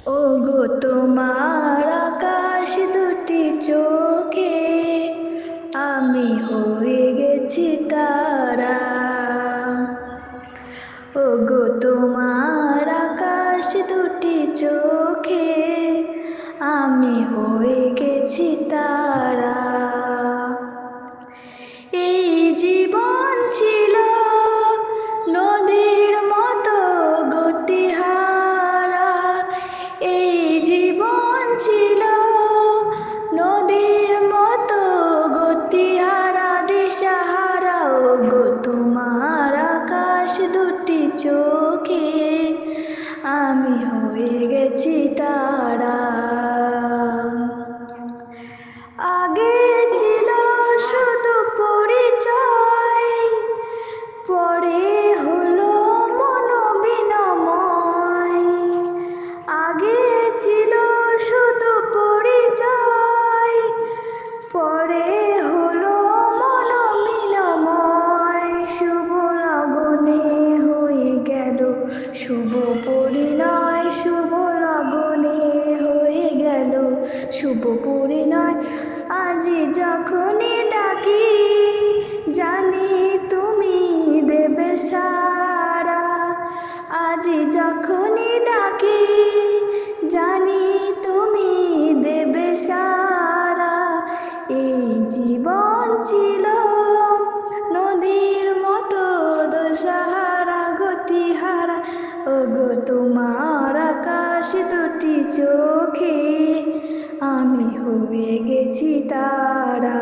ওগো তোমার আকাশ দুটি চোখে আমি হয়ে গেছি তারা। ওগো তোমার আকাশ দুটি চোখে আমি হয়ে গেছি তারা। এই জীবন ছিল নদীর মতো গতিহারা। এই জীবন ছিল নদীর মতো গতিহারা দিশাহারা। ওগো তোমার আকাশ দুটি চোখে আমি হয়ে গেছি তারা। আগে ছিল শুধু পরিচয়, পরে হলো মনোবিনময়। আগে ছিল শুধু পরিচয়, পরে হলো মনোবিনময়। শুভ লগনে হয়ে গেল শুভ পরিণয়, শুভ লগনে হয়ে গেল শুভ পরিণয়। আজি যখনই ডাকি জানি তুমি দেবে সারা। আজি যখনই ডাকি জানি তুমি দেবে সারা। এই জীবন ছিল নদীর মতো দোসাহারা গতিহারা। ওগো তোমার আকাশ দুটি চোখে আমি হয়ে গেছি তারা।